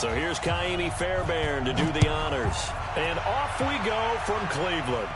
So here's Kaimi Fairbairn to do the honors. And off we go from Cleveland.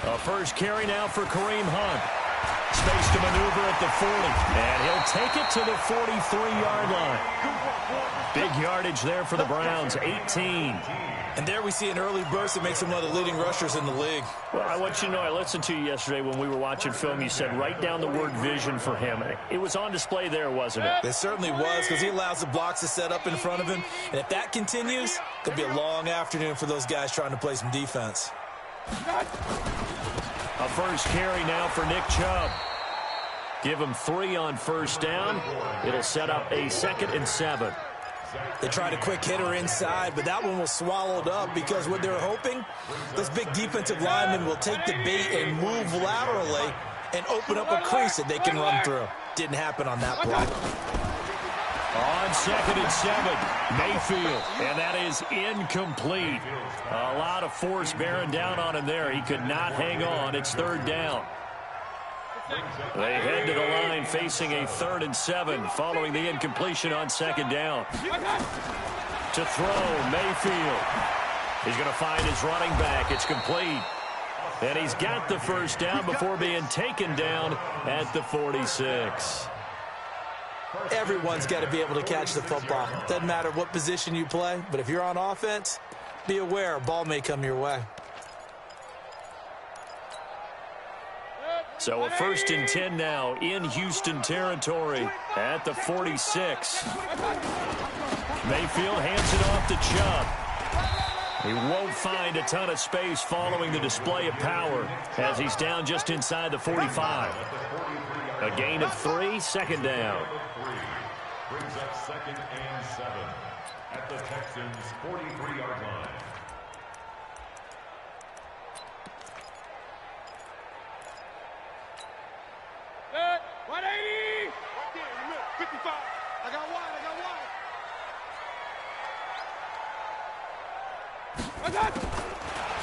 A first carry now for Kareem Hunt. Space to maneuver at the 40. And he'll take it to the 43-yard line. Big yardage there for the Browns, 18. And there we see an early burst that makes him one of the leading rushers in the league. Well, I want you to know, I listened to you yesterday when we were watching film. You said write down the word vision for him. It was on display there, wasn't it? It certainly was, because he allows the blocks to set up in front of him. And if that continues, it'll be a long afternoon for those guys trying to play some defense. A first carry now for Nick Chubb. Give him 3 on first down. It'll set up a 2nd and 7. They tried a quick hitter inside, but that one was swallowed up because what they're hoping, those big defensive linemen will take the bait and move laterally and open up a crease that they can run through. Didn't happen on that play. On 2nd and 7, Mayfield, and that is incomplete. A lot of force bearing down on him there. He could not hang on. It's 3rd down. They head to the line facing a 3rd and 7 following the incompletion on 2nd down. To throw, Mayfield. He's going to find his running back. It's complete. And he's got the first down before being taken down at the 46. Everyone's got to be able to catch the football. Doesn't matter what position you play, but if you're on offense, be aware a ball may come your way. So a 1st and 10 now in Houston territory at the 46. Mayfield hands it off to Chubb. He won't find a ton of space following the display of power as he's down just inside the 45. A gain of 3, 2nd down. Brings up 2nd and 7 at the Texans' 43-yard line. Good. 180. 55. I got one.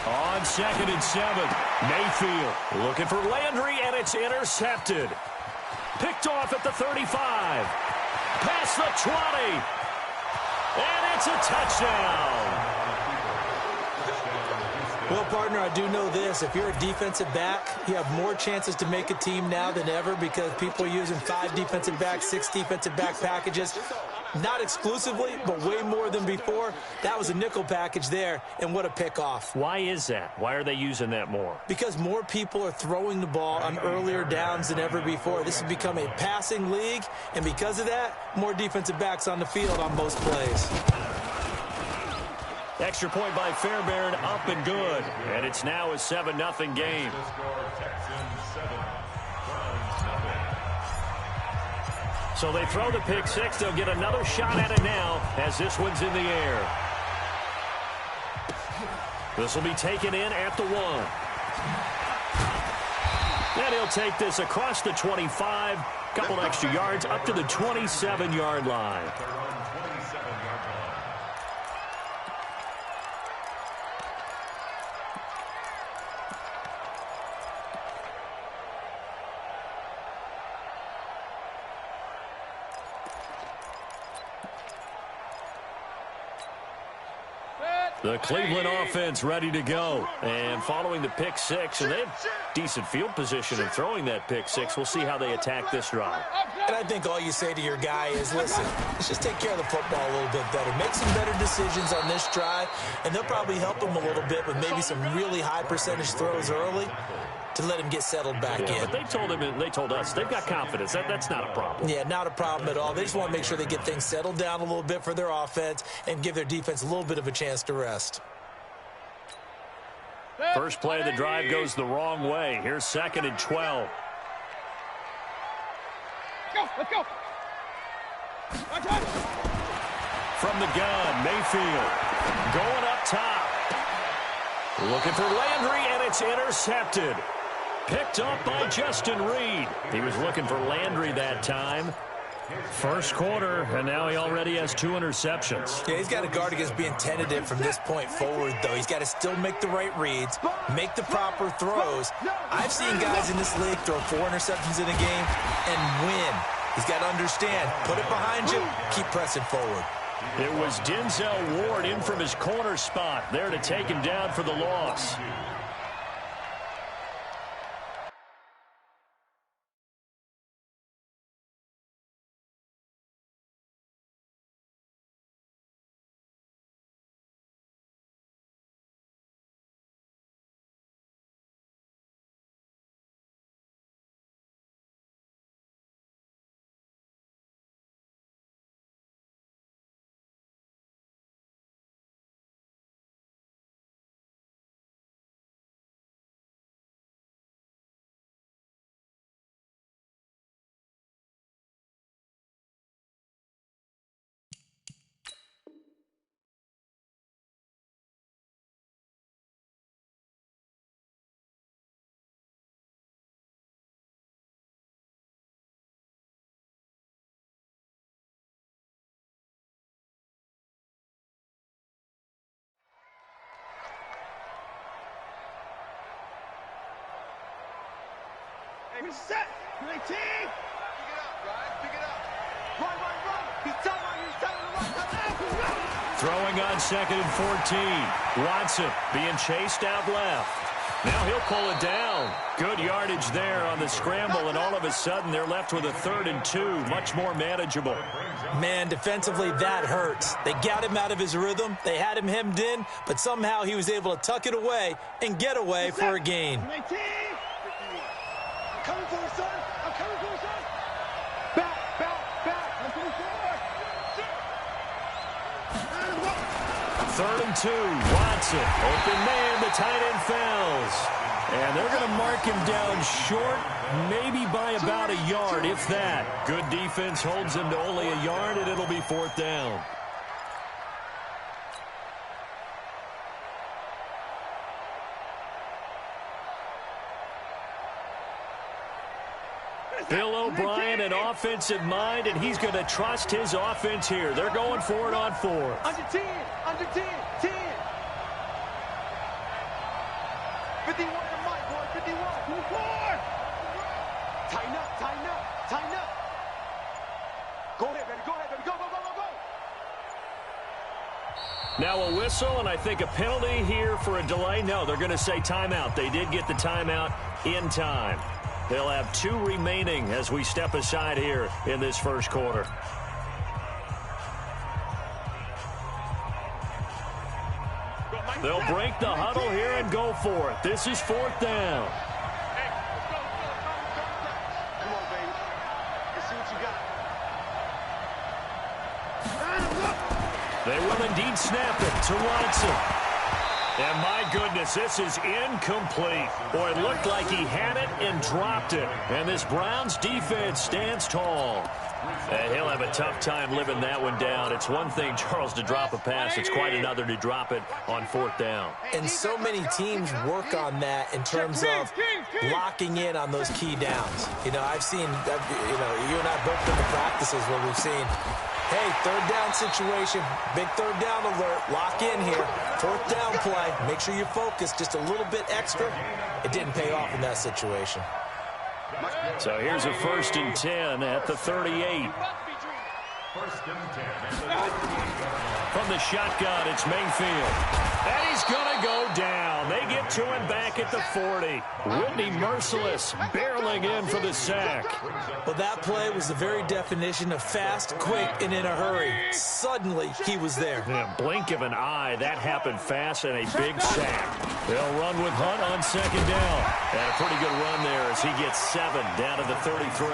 On 2nd and 7, Mayfield looking for Landry, and it's intercepted. Picked off at the 35. Past the 20. And it's a touchdown. Well, partner, I do know this. If you're a defensive back, you have more chances to make a team now than ever because people are using 5 defensive backs, 6 defensive back packages. Not exclusively, but way more than before. That was a nickel package there, and what a pickoff. Why is that? Why are they using that more? Because more people are throwing the ball on earlier downs than ever before. This has become a passing league, and because of that, more defensive backs on the field on most plays. Extra point by Fairbairn, up and good. And it's now a 7-0 game. So they throw the pick 6. They'll get another shot at it now as this one's in the air. This will be taken in at the 1. And he'll take this across the 25. Couple extra yards up to the 27-yard line. The Cleveland offense ready to go. And following the pick 6, and they have decent field position in throwing that pick 6. We'll see how they attack this drive. And I think all you say to your guy is, listen, let's just take care of the football a little bit better. Make some better decisions on this drive, and they'll probably help him a little bit with maybe some really high percentage throws early to let him get settled back in. But they told us they've got confidence. That's not a problem. Yeah, not a problem at all. They just want to make sure they get things settled down a little bit for their offense and give their defense a little bit of a chance to rest. First play of the drive goes the wrong way. Here's 2nd and 12. Let's go. From the gun, Mayfield going up Looking for Landry, and it's intercepted. Picked up by Justin Reed. He was looking for Landry that time. First quarter, and now he already has 2 interceptions. Yeah, he's got to guard against being tentative from this point forward, though. He's got to still make the right reads, make the proper throws. I've seen guys in this league throw 4 interceptions in a game and win. He's got to understand, put it behind you, keep pressing forward. It was Denzel Ward in from his corner spot there to take him down for the loss. Set. 19. Pick it up, guys. Pick it up. Run, run, run. He's telling to run. Throwing on 2nd and 14. Watson being chased out left. Now he'll pull it down. Good yardage there on the scramble, and all of a sudden they're left with a 3rd and 2. Much more manageable. Man, defensively, that hurts. They got him out of his rhythm. They had him hemmed in, but somehow he was able to tuck it away and get away for a gain. 19. Coming for it, son. I'm coming for it, son. Back, back, back. I'm coming forward. 3rd and 2. Watson. Open man. The tight end falls. And they're going to mark him down short, maybe by about a yard, if that. Good defense holds him to only a yard, and it'll be 4th down. Bill O'Brien, an offensive mind, and he's going to trust his offense here. They're going for it on 4th. Under 10, under 10, 10. 51 to Mike, boy, 51. 54. Tighten up, tighten up, tighten up. Go ahead, baby, go, go, go, go, go. Now a whistle, and I think a penalty here for a delay. No, they're going to say timeout. They did get the timeout in time. They'll have 2 remaining as we step aside here in this first quarter. They'll break the huddle here and go for it. This is 4th down. Hey, let's go, come on, baby. Let's see what you got. They will indeed snap it to Watson. And my goodness, this is incomplete. Boy, it looked like he had it and dropped it. And this Browns defense stands tall. And he'll have a tough time living that one down. It's one thing, Charles, to drop a pass. It's quite another to drop it on 4th down. And so many teams work on that in terms of locking in on those key downs. You know, I've seen, you and I both been to practices where we've seen, hey, 3rd down situation, big 3rd down alert, lock in here, 4th down play, make sure you focus just a little bit extra. It didn't pay off in that situation. So here's a 1st and 10 at the 38. From the shotgun, it's Mayfield. And he's going to go down. They get to him back at the 40. Whitney Merciless barreling in for the sack. Well, that play was the very definition of fast, quick, and in a hurry. Suddenly, he was there. In a blink of an eye, that happened fast and a big sack. They'll run with Hunt on 2nd down. And a pretty good run there as he gets 7 down to the 33.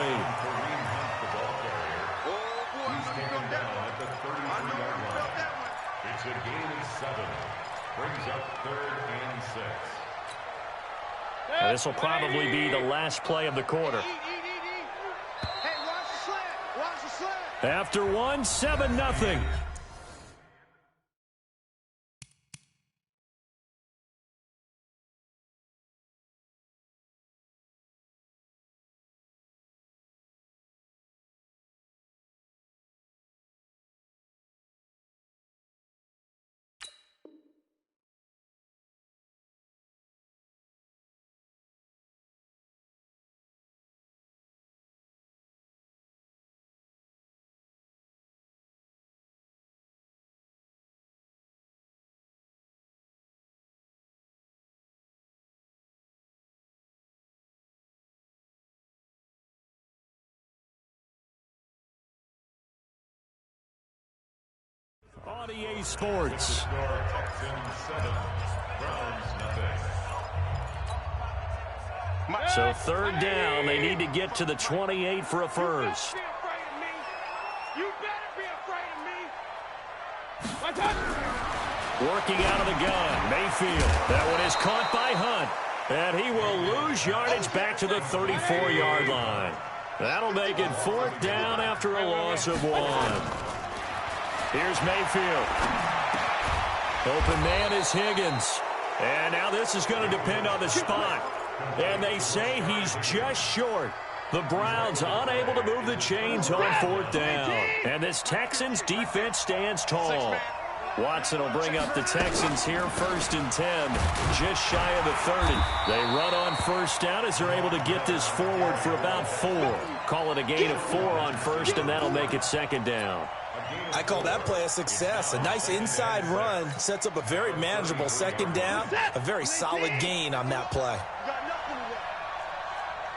It's a gain of 7. Brings up 3rd and 6. This will probably be the last play of the quarter. Hey, watch the slant. Watch the slant. After 1, 7-0. on EA Sports. Texans 7, Browns nothing. So third down, they need to get to the 28 for a first. You better be afraid of me. Working out of the gun, Mayfield. That one is caught by Hunt. And he will lose yardage back to the 34-yard line. That'll make it fourth down after a loss of 1. Here's Mayfield. Open man is Higgins. And now this is going to depend on the spot. And they say he's just short. The Browns unable to move the chains on fourth down. And this Texans defense stands tall. Watson will bring up the Texans here, 1st and 10, just shy of the 30. They run on first down as they're able to get this forward for about 4. Call it a gain of 4 on first, and that'll make it 2nd down. I call that play a success. A nice inside run sets up a very manageable 2nd down. A very solid gain on that play. You got nothing to that.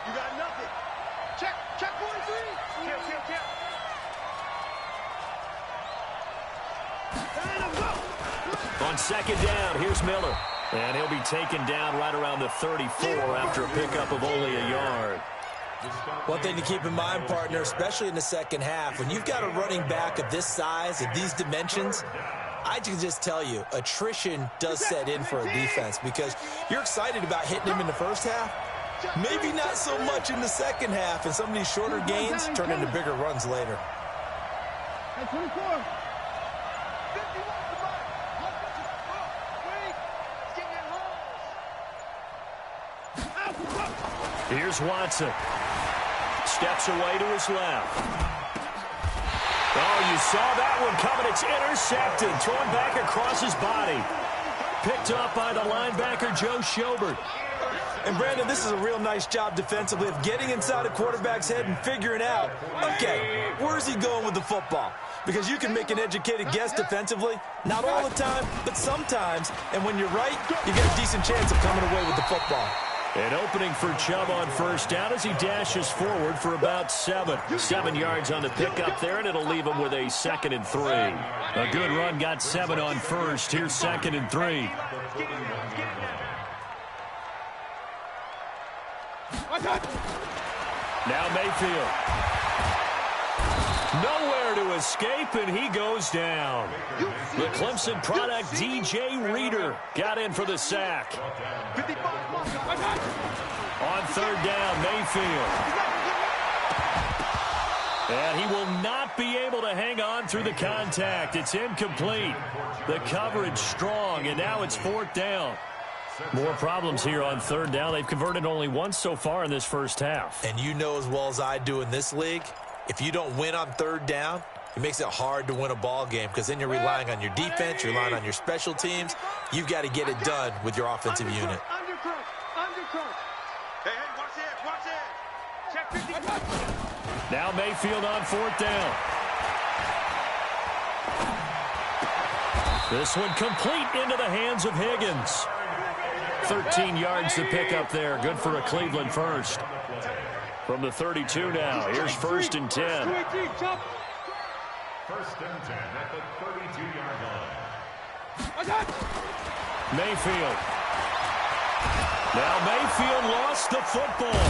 You got nothing. Check 1-3. Kill. On 2nd down, here's Miller. And he'll be taken down right around the 34 after a pickup of only a yard. One thing to keep in mind, partner, especially in the second half, when you've got a running back of this size, of these dimensions, I can just tell you, attrition does set in for a defense because you're excited about hitting him in the first half. Maybe not so much in the second half, and some of these shorter gains turn into bigger runs later. Hey, 24. 51. Here's Watson. Steps away to his left. Oh, you saw that one coming. It's intercepted. Thrown back across his body. Picked up by the linebacker, Joe Schobert. And, Brandon, this is a real nice job defensively of getting inside a quarterback's head and figuring out, okay, where's he going with the football? Because you can make an educated guess defensively, not all the time, but sometimes. And when you're right, you get a decent chance of coming away with the football. An opening for Chubb on first down as he dashes forward for about 7. 7 yards on the pickup there, and it'll leave him with a 2nd and 3. A good run got 7 on first. Here's 2nd and 3. Now Mayfield. Nowhere to escape, and he goes down. The Clemson product, DJ Reader, got in for the sack. On 3rd down, Mayfield. And he will not be able to hang on through the contact. It's incomplete. The coverage strong, and now it's 4th down. More problems here on 3rd down. They've converted only once so far in this first half. And you know as well as I do in this league, if you don't win on 3rd down, it makes it hard to win a ball game because then you're relying on your defense, you're relying on your special teams. You've got to get it done with your offensive unit. Undercrunch. Hey, watch it. Check 50. Now Mayfield on 4th down. This one complete into the hands of Higgins. 13 yards to pick up there. Good for a Cleveland first. From the 32 now, here's 1st and 10. 1st and 10 at the 32-yard line. Mayfield. Now Mayfield lost the football.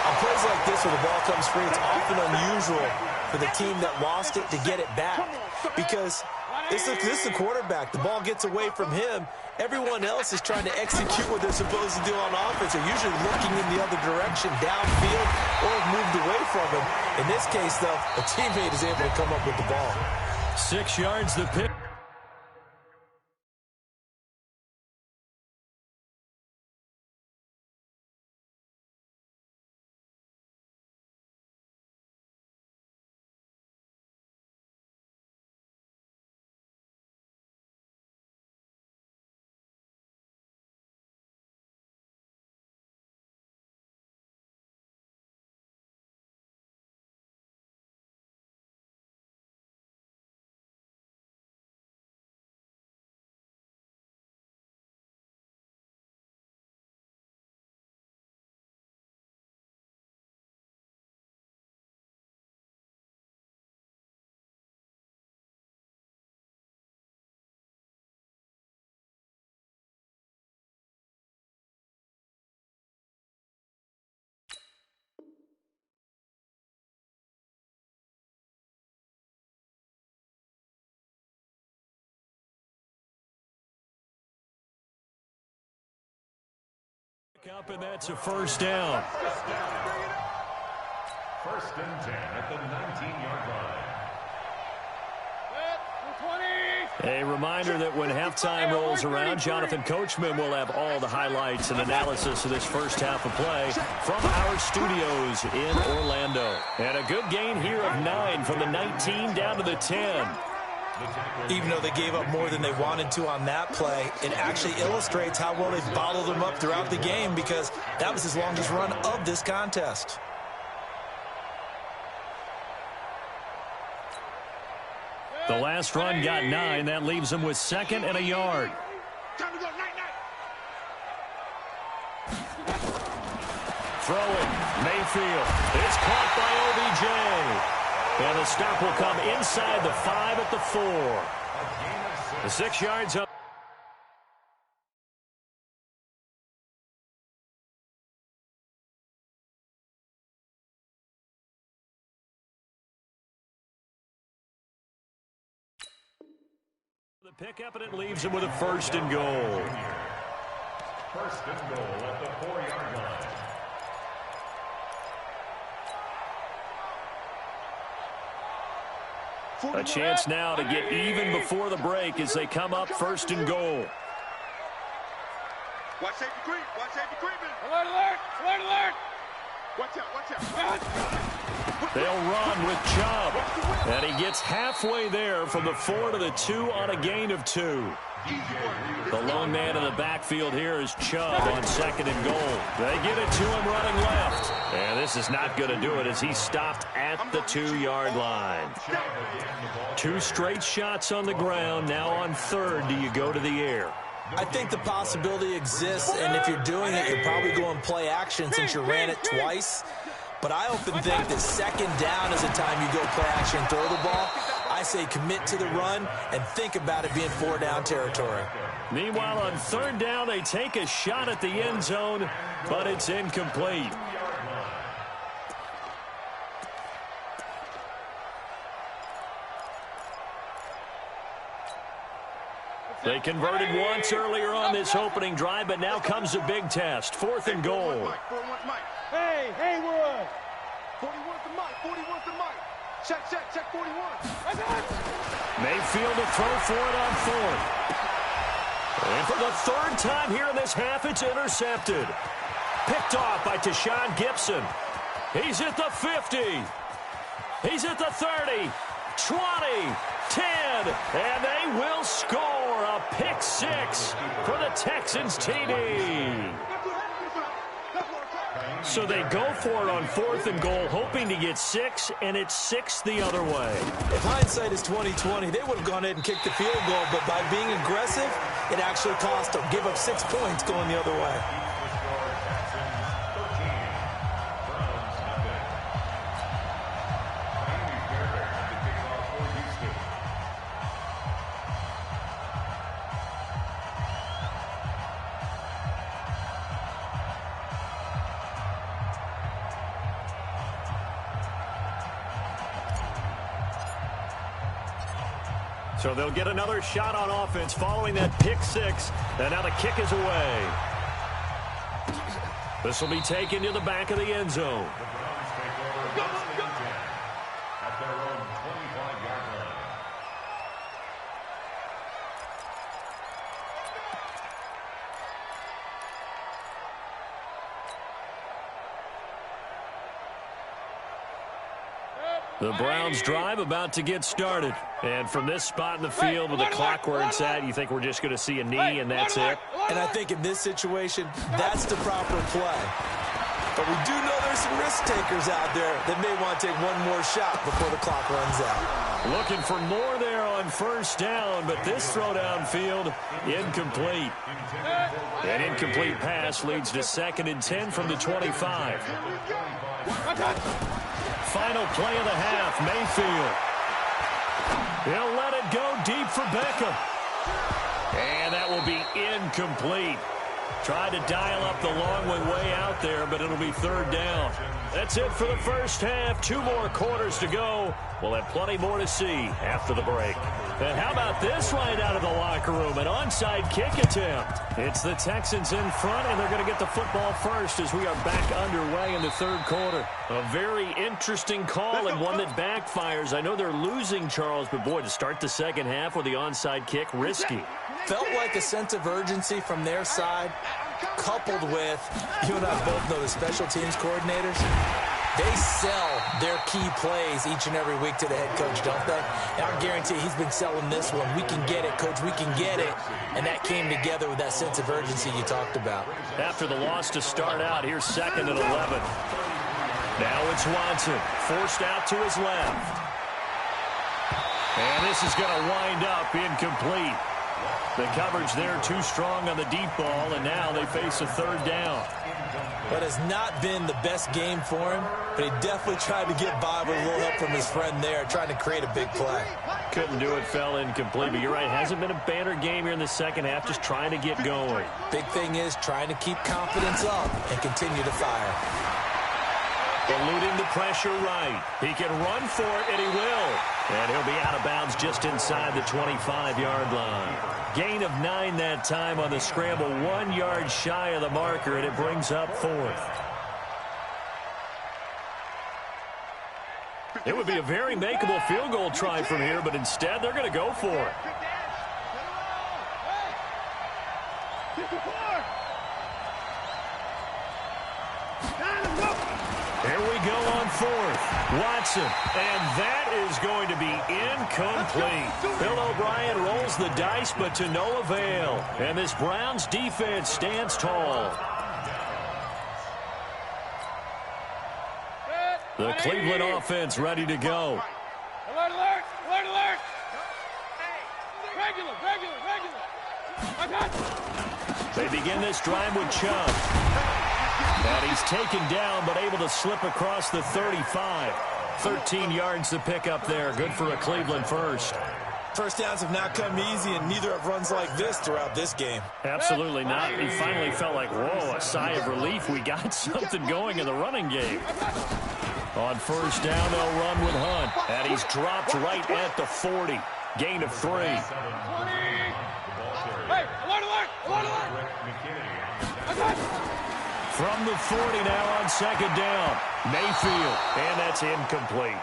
On plays like this where the ball comes free, it's often unusual for the team that lost it to get it back because this is the quarterback. The ball gets away from him. Everyone else is trying to execute what they're supposed to do on offense. They're usually looking in the other direction, downfield, or moved away from him. In this case, though, a teammate is able to come up with the ball. 6 yards the pick. Up, and that's a first down. First and 10 at the 19-yard line. A reminder that when halftime rolls around, Jonathan Coachman will have all the highlights and analysis of this first half of play from our studios in Orlando. And a good gain here of 9 from the 19 down to the 10. Even though they gave up more than they wanted to on that play, it actually illustrates how well they've bottled them up throughout the game, because that was his longest run of this contest. The last run got 9. That leaves them with 2nd and a yard. Throwing, Mayfield. It's caught by OBJ. And the stop will come inside the 5 at the 4. The 6 yards up. The pickup, and it leaves him with a 1st and goal. 1st and goal at the 4-yard line. A chance now to get even before the break as they come up 1st and goal. Watch safety creep. Watch safety creeping. Alert, alert. Alert, alert. Watch out, watch out. They'll run with Chubb. And he gets halfway there from the 4 to the 2 on a gain of 2. The lone man in the backfield here is Chubb on 2nd and goal. They get it to him running left. And this is not going to do it as he's stopped at the 2-yard line. 2 straight shots on the ground. Now on 3rd, do you go to the air? I think the possibility exists, and if you're doing it, you're probably going play action since you ran it twice. But I often think that 2nd down is the time you go play action and throw the ball. I say commit to the run and think about it being 4-down territory. Meanwhile, on 3rd down, they take a shot at the end zone, but it's incomplete. They converted once earlier on this opening drive, but now comes a big test. 4th and goal. Hey, Haywood. 41's the mic. 41's the mic. Check, 41. Mayfield to throw for it on 4th. And for the 3rd time here in this half, it's intercepted. Picked off by Tashawn Gibson. He's at the 50. He's at the 30. 20. 10. And they will score a pick 6 for the Texans TD. So they go for it on 4th and goal, hoping to get 6, and it's 6 the other way. If hindsight is 20/20, they would have gone ahead and kicked the field goal, but by being aggressive, it actually cost them. Give up 6 points going the other way. So they'll get another shot on offense following that pick 6. And now the kick is away. This will be taken to the back of the end zone. At their own 25-yard line. The Browns drive about to get started. And from this spot in the field with the clock where it's at, you think we're just going to see a knee and that's it? And I think in this situation, that's the proper play. But we do know there's some risk takers out there that may want to take one more shot before the clock runs out. Looking for more there on 1st down, but this throw downfield, incomplete. An incomplete pass leads to 2nd and 10 from the 25. Final play of the half, Mayfield. He'll let it go deep for Beckham. And that will be incomplete. Tried to dial up the long way out there, but it'll be third down. That's it for the first half. 2 more quarters to go. We'll have plenty more to see after the break. And how about this right out of the locker room? An onside kick attempt. It's the Texans in front, and they're going to get the football first as we are back underway in the third quarter. A very interesting call and one that backfires. I know they're losing, Charles, but boy, to start the second half with the onside kick, risky. Felt like a sense of urgency from their side, coupled with, you and I both know the special teams coordinators, they sell their key plays each and every week to the head coach, don't they? And I guarantee he's been selling this one. We can get it, coach, we can get it. And that came together with that sense of urgency you talked about. After the loss to start out, here's 2nd and 11. Now it's Watson, forced out to his left. And this is going to wind up incomplete. The coverage there too strong on the deep ball, and now they face a third down. But it's not been the best game for him, but he definitely tried to get by with a little help from his friend there, trying to create a big play. Couldn't do it, fell incomplete, but you're right, hasn't been a banner game here in the second half, just trying to get going. Big thing is trying to keep confidence up and continue to fire. Eluding the pressure right. He can run for it, and he will. And he'll be out of bounds just inside the 25-yard line. Gain of 9 that time on the scramble, 1 yard shy of the marker, and it brings up 4th. It would be a very makeable field goal try from here, but instead they're going to go for it. Here we go on 4th. Watson, and that is going to be incomplete. Bill O'Brien rolls the dice, but to no avail. And this Browns defense stands tall. The Cleveland offense ready to go. Alert, alert, alert, alert. Regular, regular, regular. I got you. They begin this drive with Chubb. And he's taken down, but able to slip across the 35. 13 yards to pick up there. Good for a Cleveland first. First downs have not come easy, and neither have runs like this throughout this game. Absolutely not. He finally felt like, whoa, a sigh of relief. We got something going in the running game. On first down, they'll run with Hunt. And he's dropped right at the 40. Gain of 3. Hey, alert, alert, alert, alert. I got you. From the 40 now on second down. Mayfield, and that's incomplete.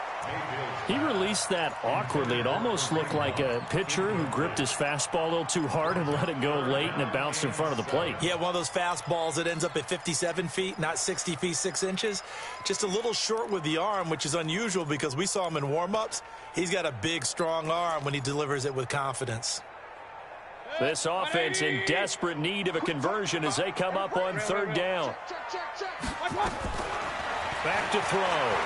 He released that awkwardly. It almost looked like a pitcher who gripped his fastball a little too hard and let it go late, and it bounced in front of the plate. Yeah, one of those fastballs that ends up at 57 feet, not 60 feet, 6 inches. Just a little short with the arm, which is unusual because we saw him in warm-ups. He's got a big, strong arm when he delivers it with confidence. This offense in desperate need of a conversion as they come up on third down. Back to throw.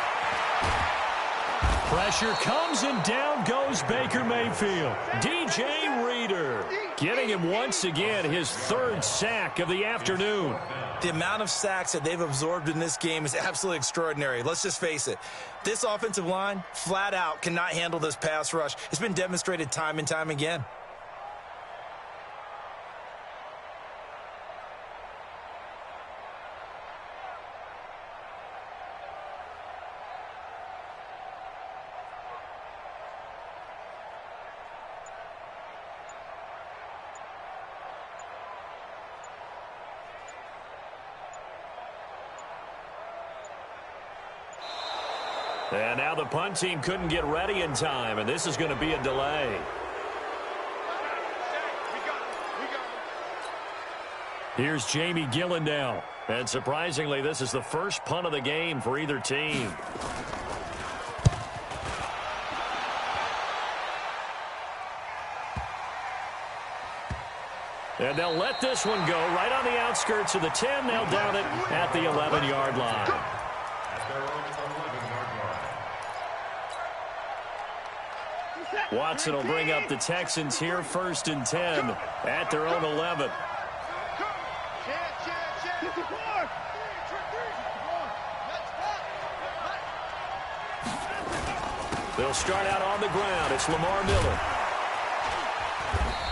Pressure comes and down goes Baker Mayfield. DJ Reader getting him once again his 3rd sack of the afternoon. The amount of sacks that they've absorbed in this game is absolutely extraordinary. Let's just face it. This offensive line, flat out, cannot handle this pass rush. It's been demonstrated time and time again. And now the punt team couldn't get ready in time, and this is going to be a delay. Here's Jamie Gillen now. And surprisingly, this is the first punt of the game for either team. And they'll let this one go right on the outskirts of the 10. They'll down it at the 11-yard line. Watson will bring up the Texans here 1st and 10 at their own 11. They'll start out on the ground. It's Lamar Miller.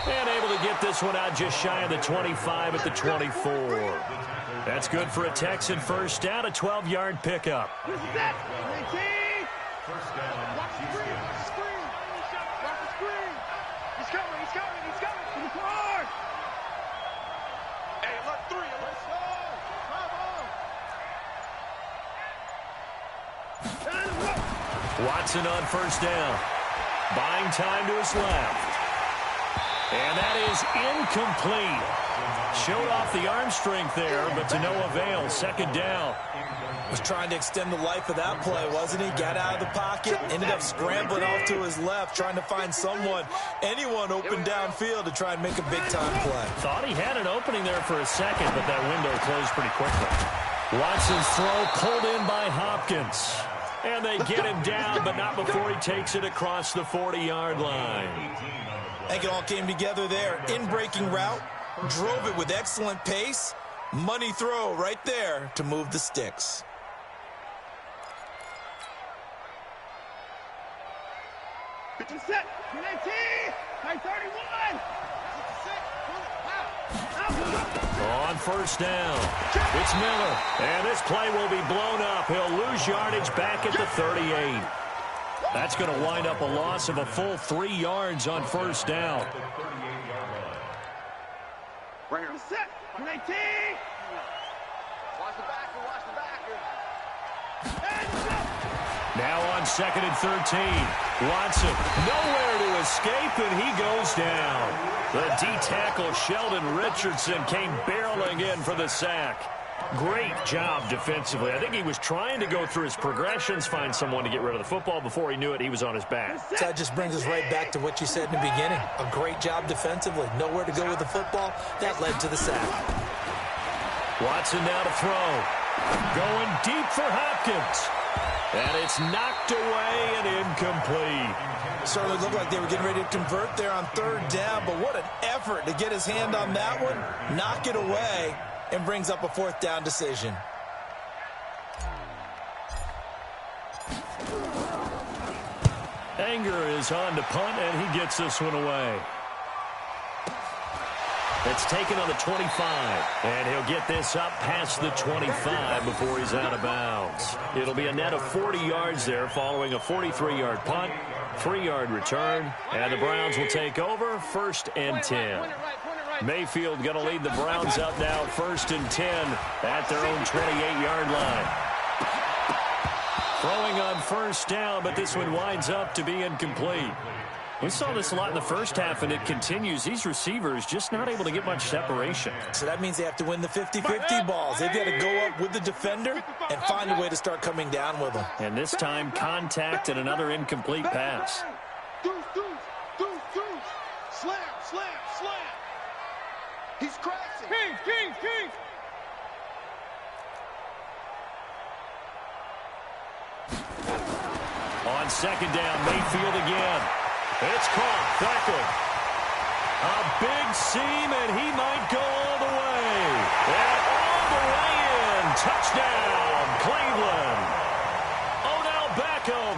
And able to get this one out just shy of the 25 at the 24. That's good for a Texan first down, a 12-yard pickup. First down, Houston. He's coming. Hey, alert 3, alert 4. Watson on first down. Buying time to his left. And that is incomplete. Showed off the arm strength there, but to no avail. Second down. Was trying to extend the life of that play, wasn't he? Got out of the pocket, ended up scrambling off to his left, trying to find anyone open downfield to try and make a big-time play. Thought he had an opening there for a second, but that window closed pretty quickly. Watson's throw pulled in by Hopkins. And they get him down, but not before he takes it across the 40-yard line. I think it all came together there. In-breaking route, drove it with excellent pace. Money throw right there to move the sticks. Set. 19. 31. On first down, it's Miller. And this play will be blown up. He'll lose yardage back at the 38. That's going to wind up a loss of a full 3 yards on first down. Right here. Set. 19. Watch the backer, watch the backer. Now on 2nd and 13. Watson nowhere to escape, and he goes down. The D-tackle Sheldon Richardson came barreling in for the sack. Great job defensively. I think he was trying to go through his progressions, find someone to get rid of the football. Before he knew it, he was on his back. So that just brings us right back to what you said in the beginning. A great job defensively. Nowhere to go with the football. That led to the sack. Watson now to throw. Going deep for Hopkins. And it's knocked away and incomplete. Certainly looked like they were getting ready to convert there on 3rd down, but what an effort to get his hand on that one, knock it away, and brings up a 4th down decision. Anger is on to punt, and he gets this one away. It's taken on the 25, and he'll get this up past the 25 before he's out of bounds. It'll be a net of 40 yards there following a 43-yard punt, 3-yard return, and the Browns will take over 1st and 10. Mayfield going to lead the Browns up now 1st and 10 at their own 28-yard line. Throwing on first down, but this one winds up to be incomplete. We saw this a lot in the first half, and it continues. These receivers just not able to get much separation. So that means they have to win the 50-50 balls. They've got to go up with the defender and find a way to start coming down with them. And this time, contact and another incomplete pass. Deuce. Slam. He's crashing. Kings. On 2nd down, Mayfield again. It's caught. Thacker. A big seam, and he might go all the way. And all the way in. Touchdown, Cleveland. Odell Beckham,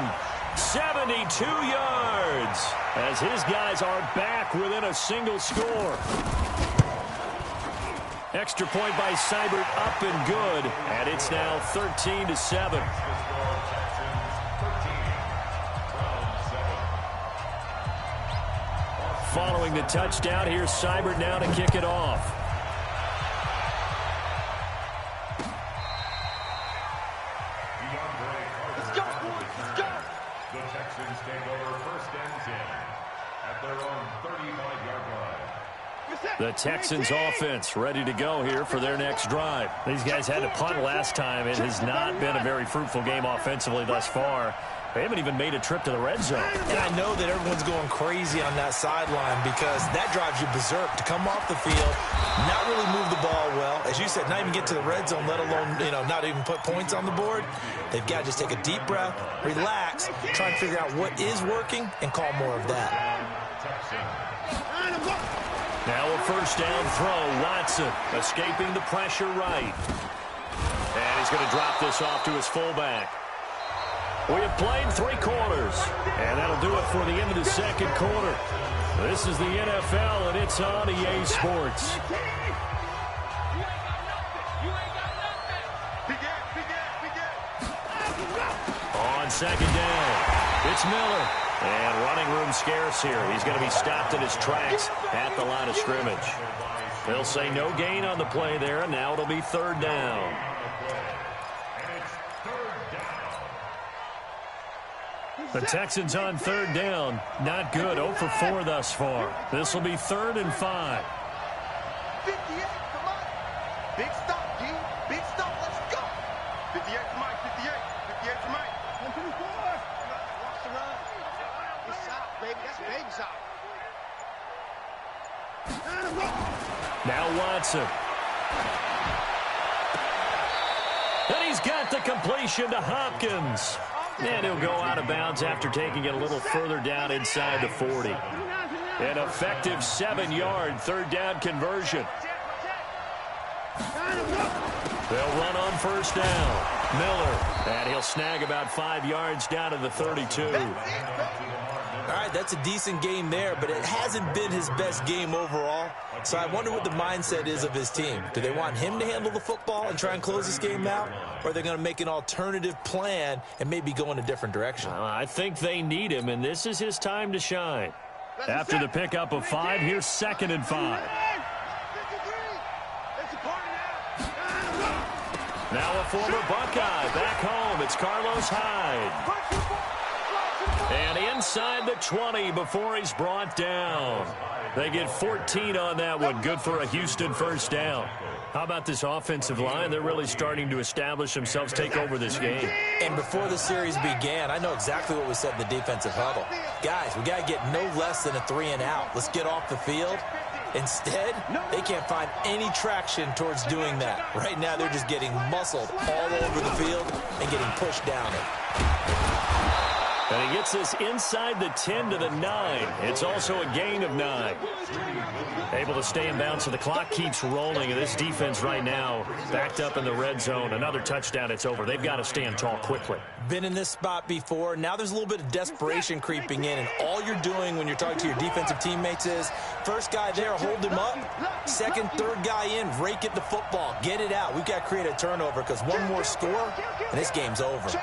72 yards. As his guys are back within a single score. Extra point by Seibert, up and good. And it's now 13-7. Following the touchdown, here's Seibert now to kick it off. Let's go. The Texans take over 1st and 10 at their own 35-yard line. The Texans offense ready to go here for their next drive. These guys had to punt last time. It has not been a very fruitful game offensively thus far. They haven't even made a trip to the red zone. And I know that everyone's going crazy on that sideline because that drives you berserk to come off the field, not really move the ball well. As you said, not even get to the red zone, let alone, not even put points on the board. They've got to just take a deep breath, relax, try and figure out what is working, and call more of that. Now a first down throw. Watson escaping the pressure right. And he's going to drop this off to his fullback. We have played 3 quarters, and that'll do it for the end of the second quarter. This is the NFL, and it's on EA Sports. On second down, it's Miller. And running room scarce here. He's going to be stopped in his tracks at the line of scrimmage. They'll say no gain on the play there, and now it'll be third down. The Texans on third down. Not good. 0 for 4 thus far. This will be 3rd and 5. 58, come on. Big stop, G. Big stop. Let's go. 58 to Mike. 58. 58 to Mike. 124. Watch the run. It's out, baby. That's baby's out. Now Watson. And he's got the completion to Hopkins. And he'll go out of bounds after taking it a little further down inside the 40. An effective 7-yard third down conversion. They'll run on first down. Miller. And he'll snag about 5 yards down to the 32. All right, that's a decent game there, but it hasn't been his best game overall. So I wonder what the mindset is of his team. Do they want him to handle the football and try and close this game out? Or are they going to make an alternative plan and maybe go in a different direction? I think they need him, and this is his time to shine. After the pickup of 5, here's 2nd and 5. Now a former Buckeye back home. It's Carlos Hyde. And inside the 20 before he's brought down. They get 14 on that one. Good for a Houston first down. How about this offensive line? They're really starting to establish themselves, take over this game. And before the series began, I know exactly what was said in the defensive huddle. Guys, we got to get no less than a 3-and-out. Let's get off the field. Instead, they can't find any traction towards doing that. Right now, they're just getting muscled all over the field and getting pushed down it. And he gets this inside the 10 to the 9. It's also a gain of 9. Able to stay in bounds, so the clock keeps rolling. And this defense right now backed up in the red zone. Another touchdown, it's over. They've got to stand tall quickly. Been in this spot before. Now there's a little bit of desperation creeping in. And all you're doing when you're talking to your defensive teammates is, first guy there, hold him up. Second, third guy in, rake at the football. Get it out. We've got to create a turnover because one more score, and this game's over.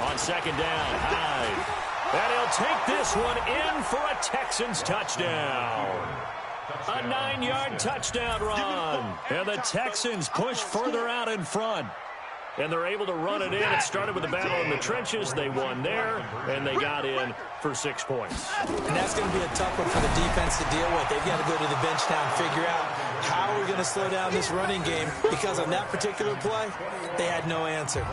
On second down, Hyde. And he'll take this one in for a Texans touchdown. A 9-yard touchdown run. And the Texans push further out in front. And they're able to run it in. It started with a battle in the trenches. They won there, and they got in for 6 points. And that's going to be a tough one for the defense to deal with. They've got to go to the bench now and figure out how are we going to slow down this running game, because on that particular play, they had no answer.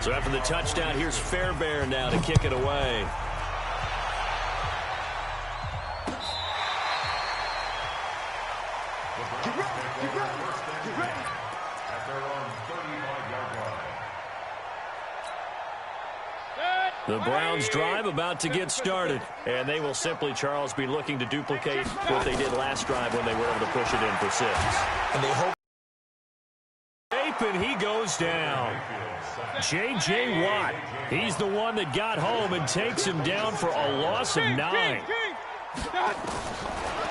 So after the touchdown, here's Fairbairn now to kick it away. The Browns drive about to get started, and they will simply, Charles, be looking to duplicate what they did last drive when they were able to push it in for 6. And they hope. And he goes down. J.J. Watt, he's the one that got home and takes him down for a loss of 9.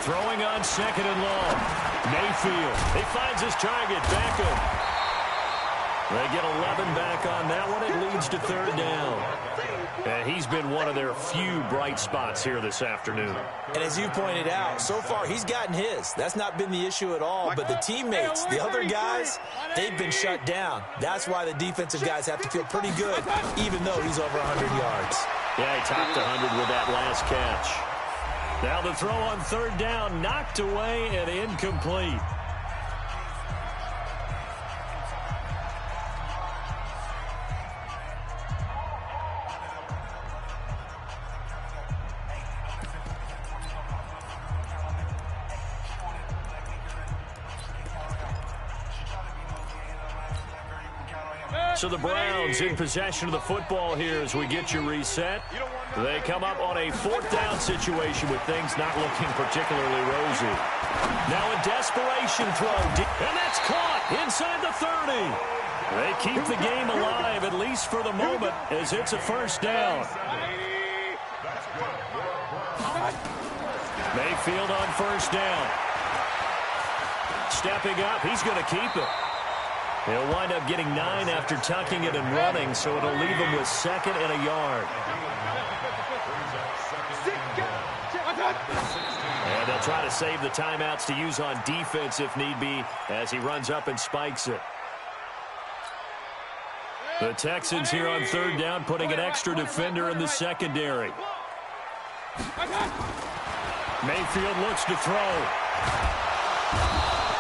Throwing on second and long. Mayfield, he finds his target, Beckham. They get 11 back on that one. It leads to third down. And he's been one of their few bright spots here this afternoon. And as you pointed out, so far he's gotten his. That's not been the issue at all. But the teammates, the other guys, they've been shut down. That's why the defensive guys have to feel pretty good, even though he's over 100 yards. Yeah, he topped 100 with that last catch. Now the throw on third down, knocked away and incomplete. So the Browns in possession of the football here as we get you reset. They come up on a fourth down situation with things not looking particularly rosy. Now a desperation throw, and that's caught inside the 30. They keep the game alive, at least for the moment, as it's a first down. Mayfield on first down. Stepping up, he's going to keep it. He'll wind up getting 9 after tucking it and running, so it'll leave him with 2nd and a yard. And they'll try to save the timeouts to use on defense if need be as he runs up and spikes it. The Texans here on third down putting an extra defender in the secondary. Mayfield looks to throw.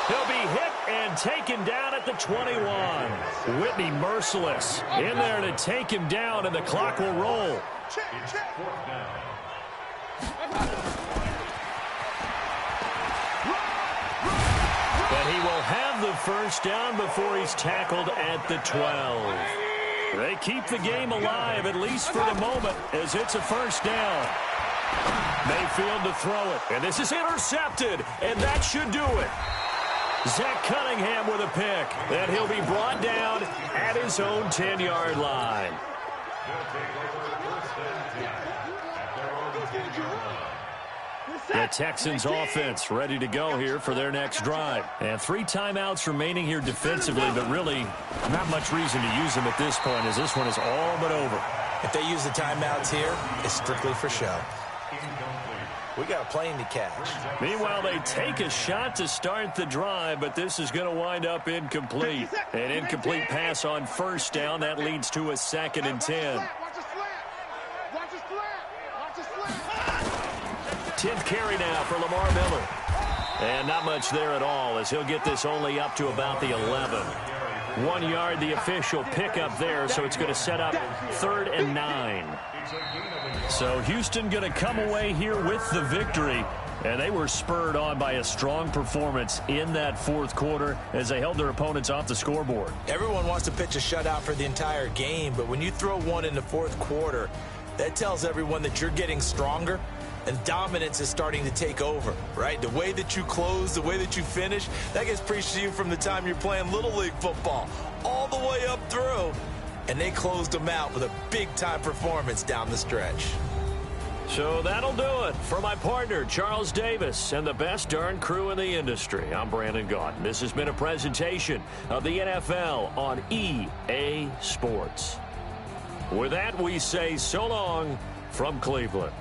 He'll be hit and taken down at the 21. Whitney merciless in there to take him down, and the clock will roll. But he will have the first down before he's tackled at the 12. They keep the game alive, at least for the moment, as it's a first down. Mayfield to throw it, and this is intercepted, and that should do it. Zach Cunningham with a pick, and he'll be brought down at his own 10-yard line. The Texans offense ready to go here for their next drive. And 3 timeouts remaining here defensively, but really not much reason to use them at this point as this one is all but over. If they use the timeouts here, it's strictly for show. We got a plane to catch. Meanwhile, they take a shot to start the drive, but this is going to wind up incomplete. An incomplete pass on first down. That leads to a 2nd and 10. 10th carry now for Lamar Miller. And not much there at all as he'll get this only up to about the 11. 1 yard, the official pickup there, so it's going to set up 3rd and 9. So Houston going to come away here with the victory. And they were spurred on by a strong performance in that 4th quarter as they held their opponents off the scoreboard. Everyone wants to pitch a shutout for the entire game, but when you throw one in the 4th quarter, that tells everyone that you're getting stronger and dominance is starting to take over, right? The way that you close, the way that you finish, that gets preached to you from the time you're playing Little League football all the way up through. And they closed them out with a big-time performance down the stretch. So that'll do it for my partner, Charles Davis, and the best darn crew in the industry. I'm Brandon Gaudin. This has been a presentation of the NFL on EA Sports. With that, we say so long from Cleveland.